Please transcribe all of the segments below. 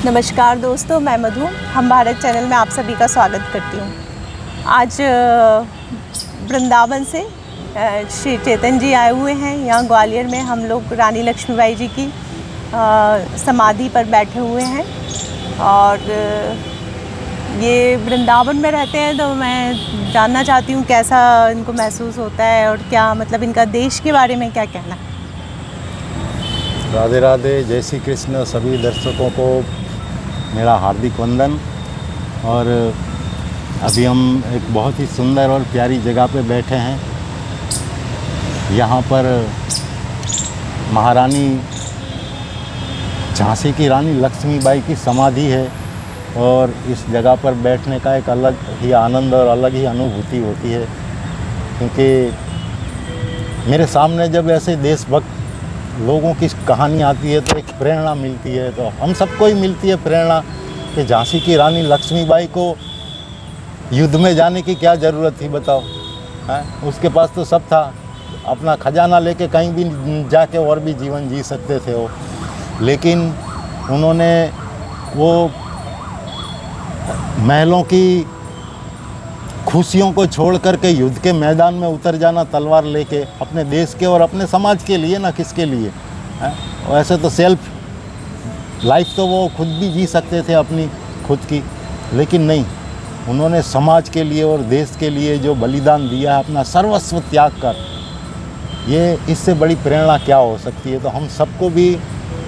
नमस्कार दोस्तों, मैं मधु। हम भारत चैनल में आप सभी का स्वागत करती हूँ। आज वृंदावन से श्री चेतन जी आए हुए हैं। यहाँ ग्वालियर में हम लोग रानी लक्ष्मीबाई जी की समाधि पर बैठे हुए हैं और ये वृंदावन में रहते हैं। तो मैं जानना चाहती हूँ कैसा इनको महसूस होता है और क्या मतलब इनका देश के बारे में क्या कहना है। राधे राधे, जय श्री कृष्ण। सभी दर्शकों को मेरा हार्दिक वंदन। और अभी हम एक बहुत ही सुंदर और प्यारी जगह पे बैठे हैं। यहाँ पर महारानी झांसी की रानी लक्ष्मीबाई की समाधि है और इस जगह पर बैठने का एक अलग ही आनंद और अलग ही अनुभूति होती है, क्योंकि मेरे सामने जब ऐसे देशभक्त लोगों की कहानी आती है तो एक प्रेरणा मिलती है। तो हम सबको ही मिलती है प्रेरणा कि झांसी की रानी लक्ष्मीबाई को युद्ध में जाने की क्या ज़रूरत थी, बताओ। उसके पास तो सब था, अपना खजाना लेके कहीं भी जाके और भी जीवन जी सकते थे वो। लेकिन उन्होंने वो महलों की खुशियों को छोड़ करके युद्ध के मैदान में उतर जाना तलवार लेके, अपने देश के और अपने समाज के लिए, ना किसके लिए। वैसे तो सेल्फ लाइफ तो वो खुद भी जी सकते थे अपनी खुद की, लेकिन नहीं, उन्होंने समाज के लिए और देश के लिए जो बलिदान दिया है अपना सर्वस्व त्याग कर, ये इससे बड़ी प्रेरणा क्या हो सकती है। तो हम सबको भी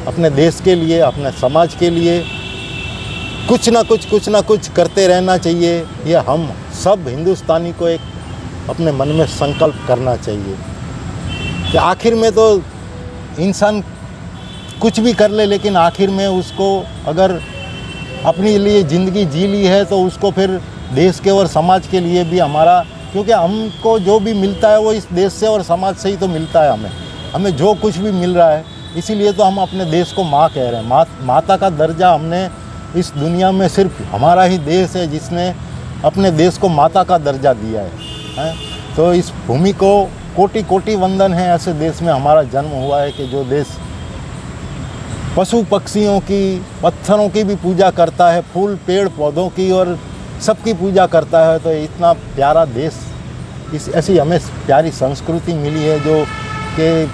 अपने देश के लिए, अपने समाज के लिए कुछ ना कुछ करते रहना चाहिए। ये हम सब हिंदुस्तानी को एक अपने मन में संकल्प करना चाहिए कि आखिर में तो इंसान कुछ भी कर ले, लेकिन आखिर में उसको अगर अपने लिए ज़िंदगी जी ली है तो उसको फिर देश के और समाज के लिए भी हमारा, क्योंकि हमको जो भी मिलता है वो इस देश से और समाज से ही तो मिलता है। हमें जो कुछ भी मिल रहा है, इसीलिए तो हम अपने देश को माँ कह रहे हैं। माता का दर्जा हमने इस दुनिया में सिर्फ हमारा ही देश है जिसने अपने देश को माता का दर्जा दिया है। तो इस भूमि को कोटि कोटि वंदन है। ऐसे देश में हमारा जन्म हुआ है कि जो देश पशु पक्षियों की, पत्थरों की भी पूजा करता है, फूल पेड़ पौधों की और सबकी पूजा करता है। तो इतना प्यारा देश, इस ऐसी हमें प्यारी संस्कृति मिली है जो कि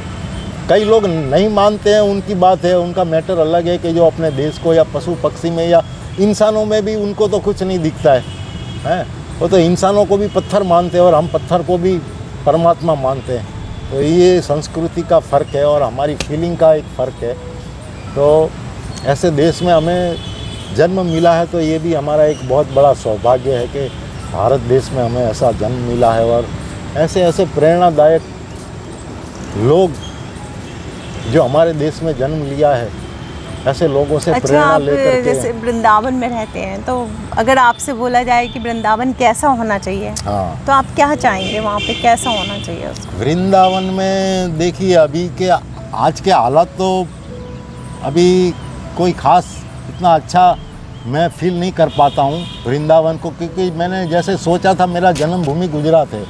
कई लोग नहीं मानते हैं, उनकी बात है, उनका मैटर अलग है कि जो अपने देश को या पशु पक्षी में या इंसानों में भी उनको तो कुछ नहीं दिखता है। वो तो इंसानों को भी पत्थर मानते हैं और हम पत्थर को भी परमात्मा मानते हैं। तो ये संस्कृति का फ़र्क है और हमारी फीलिंग का एक फ़र्क है। तो ऐसे देश में हमें जन्म मिला है, तो ये भी हमारा एक बहुत बड़ा सौभाग्य है कि भारत देश में हमें ऐसा जन्म मिला है। और ऐसे ऐसे प्रेरणादायक लोग जो हमारे देश में जन्म लिया है, ऐसे लोगों से प्रेरणा लेकर के। जैसे वृंदावन में रहते हैं, तो अगर आपसे बोला जाए कि वृंदावन कैसा होना चाहिए, हाँ, तो आप क्या चाहेंगे, वहाँ पे कैसा होना चाहिए उसको? वृंदावन में देखिए, अभी के आज के हालात तो अभी कोई ख़ास इतना अच्छा मैं फील नहीं कर पाता हूँ वृंदावन को, क्योंकि मैंने जैसे सोचा था, मेरा जन्मभूमि गुजरात है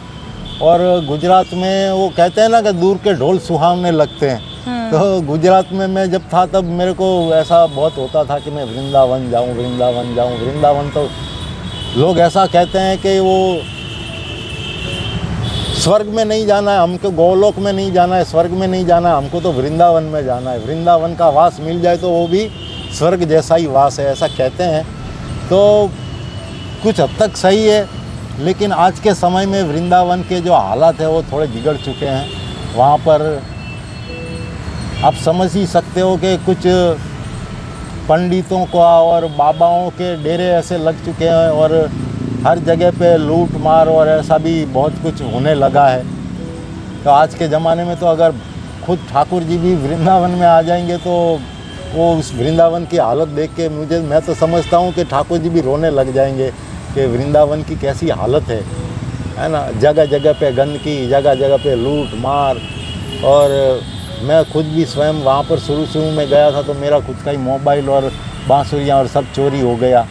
और गुजरात में वो कहते हैं ना कि दूर के ढोल सुहावने लगते हैं। तो गुजरात में मैं जब था तब मेरे को ऐसा बहुत होता था कि मैं वृंदावन जाऊं, वृंदावन जाऊं। वृंदावन तो लोग ऐसा कहते हैं कि वो स्वर्ग में नहीं जाना है हमको, गोलोक में नहीं जाना है, स्वर्ग में नहीं जाना है हमको, तो वृंदावन में जाना है। वृंदावन का वास मिल जाए तो वो भी स्वर्ग जैसा ही वास है, ऐसा कहते हैं। तो कुछ हद तक सही है, लेकिन आज के समय में वृंदावन के जो हालात है वो थोड़े बिगड़ चुके हैं। वहाँ पर आप समझ ही सकते हो कि कुछ पंडितों का और बाबाओं के डेरे ऐसे लग चुके हैं और हर जगह पे लूट मार और ऐसा भी बहुत कुछ होने लगा है। तो आज के ज़माने में तो अगर खुद ठाकुर जी भी वृंदावन में आ जाएंगे तो वो उस वृंदावन की हालत देख के मैं तो समझता हूँ कि ठाकुर जी भी रोने लग जाएंगे कि वृंदावन की कैसी हालत है ना। जगह जगह पे गंदगी, जगह जगह पे लूट मार। और मैं खुद भी स्वयं वहाँ पर शुरू में गया था तो मेरा खुद का ही मोबाइल और बांसुरियाँ और सब चोरी हो गया।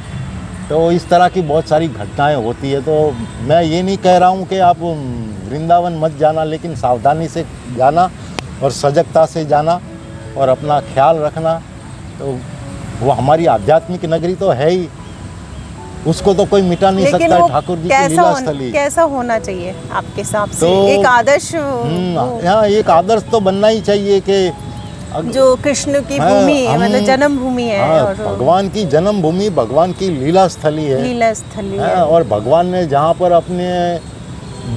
तो इस तरह की बहुत सारी घटनाएं होती है। तो मैं ये नहीं कह रहा हूँ कि आप वृंदावन मत जाना, लेकिन सावधानी से जाना और सजगता से जाना और अपना ख्याल रखना। तो वो हमारी आध्यात्मिक नगरी तो है ही, उसको तो कोई मिटा नहीं लेकिन सकता है, वो ठाकुर जी की लीला स्थली। कैसा होना चाहिए आपके हिसाब से? तो एक आदर्श हाँ, एक आदर्श तो बनना ही चाहिए कि जो कृष्ण की हाँ, भूमि है, हम- मतलब जन्म भूमि है, हाँ, और भगवान की जन्म भूमि, भगवान की लीला स्थली है। लीला स्थली हाँ, है। और भगवान ने जहाँ पर अपने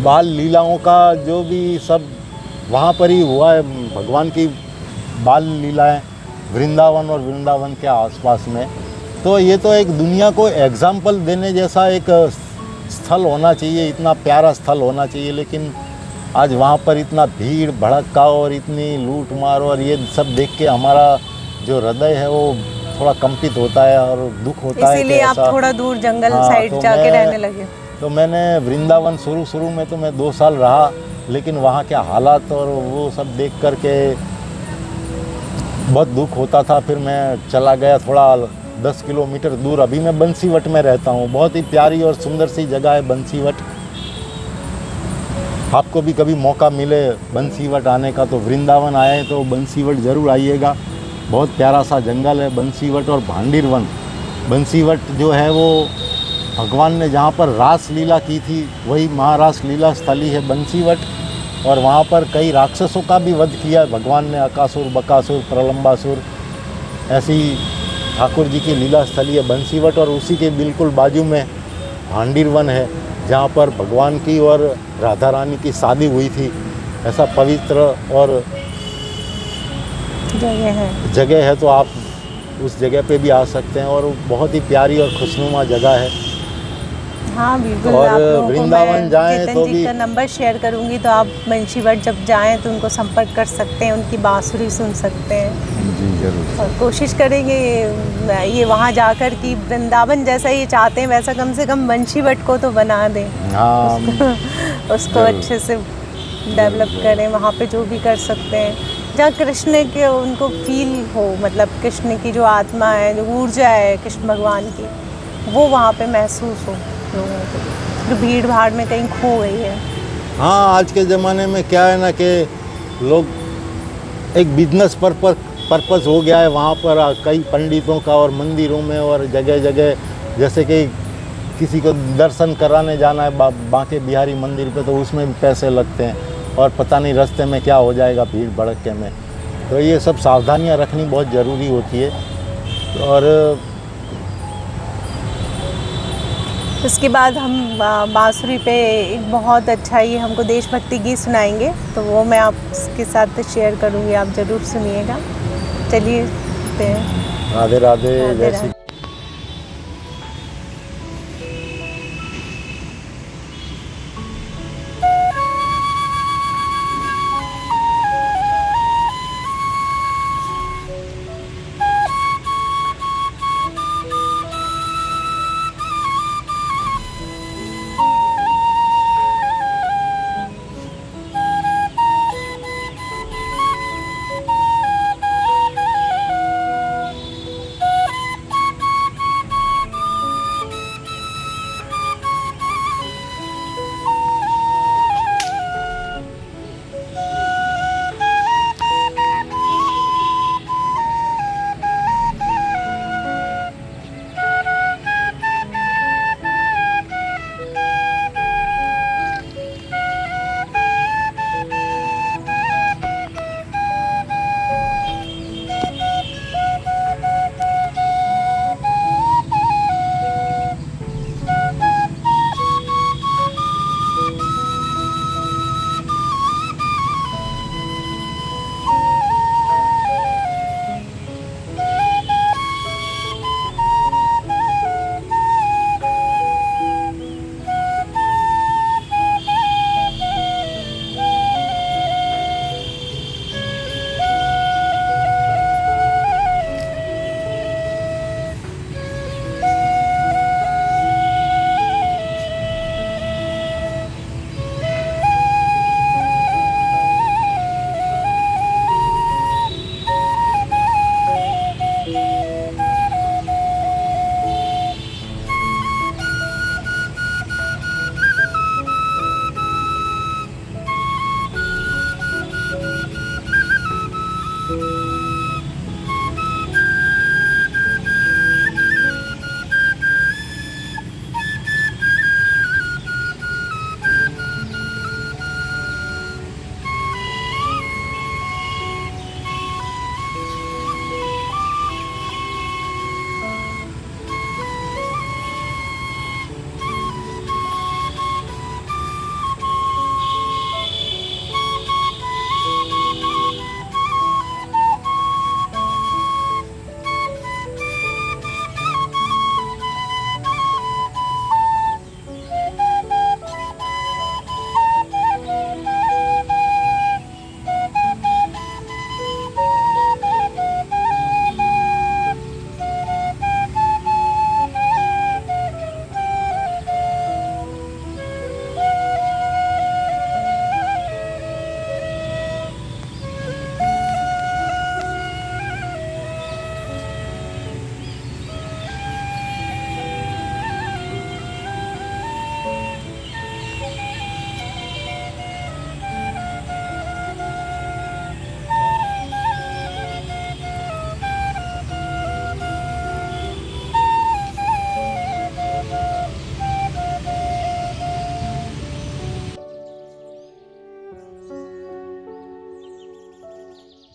बाल लीलाओं का जो भी सब वहाँ पर ही हुआ है, भगवान की बाल लीलाएं वृंदावन और वृंदावन के आसपास में। तो ये तो एक दुनिया को एग्जाम्पल देने जैसा एक स्थल होना चाहिए, इतना प्यारा स्थल होना चाहिए। लेकिन आज वहाँ पर इतना भीड़ भड़का और इतनी लूट मार और ये सब देख के हमारा जो हृदय है वो थोड़ा कंपित होता है और दुख होता है कि इसीलिए आप ऐसा। थोड़ा दूर जंगल हाँ, साइड तो जाके मैं- रहने लगे। तो मैंने वृंदावन शुरू में तो मैं 2 साल रहा, लेकिन वहाँ के हालात और वो सब देख कर के बहुत दुख होता था। फिर मैं चला गया थोड़ा 10 किलोमीटर दूर, अभी मैं बंसीवट में रहता हूँ। बहुत ही प्यारी और सुंदर सी जगह है बंसीवट। आपको भी कभी मौका मिले बंसीवट आने का तो वृंदावन आए तो बंसीवट ज़रूर आइएगा। बहुत प्यारा सा जंगल है बंसीवट और भांडीर वन। बंसीवट जो है वो भगवान ने जहाँ पर रास लीला की थी वही महारास लीला स्थली है बंसीवट। और वहाँ पर कई राक्षसों का भी वध किया है भगवान ने, अकासुर, बकासुर, प्रलंबासुर। ऐसी ठाकुर जी की लीला स्थली है बंसीवट। और उसी के बिल्कुल बाजू में भांडीर वन है जहाँ पर भगवान की और राधा रानी की शादी हुई थी। ऐसा पवित्र और जगह है तो आप उस जगह पे भी आ सकते हैं और बहुत ही प्यारी और खुशनुमा जगह है। हाँ बिल्कुल। और आप लोगों को वृंदावन मैं जाएं चेतन तो जी भी- का नंबर शेयर करूंगी, तो आप बंशीवट जब जाएं तो उनको संपर्क कर सकते हैं, उनकी बांसुरी सुन सकते हैं। जी जरूर। और कोशिश करेंगे ये वहाँ जाकर कि वृंदावन जैसा ये चाहते हैं वैसा कम से कम बंशीवट को तो बना दें। हाँ उसको जरूर। अच्छे से डेवलप करें, वहाँ पे जो भी कर सकते हैं जहाँ कृष्ण के उनको फील हो, मतलब कृष्ण की जो आत्मा है, जो ऊर्जा है कृष्ण भगवान की, वो वहाँ पे महसूस हो लोगों को, जो भीड़ भाड़ में कहीं खो गई है। हाँ, आज के ज़माने में क्या है ना कि लोग एक बिजनेस पर्पस हो गया है वहाँ पर कई पंडितों का और मंदिरों में और जगह जगह, जैसे कि किसी को दर्शन कराने जाना है बांके बिहारी मंदिर पे तो उसमें भी पैसे लगते हैं और पता नहीं रास्ते में क्या हो जाएगा भीड़ भड़के में। तो ये सब सावधानियाँ रखनी बहुत ज़रूरी होती है। और उसके बाद हम बांसुरी पे एक बहुत अच्छा ही हमको देशभक्ति गीत सुनाएंगे, तो वो मैं आपके साथ शेयर करूँगी, आप ज़रूर सुनिएगा। चलिए राधे राधे, राधे जय राधे। श्री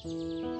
है।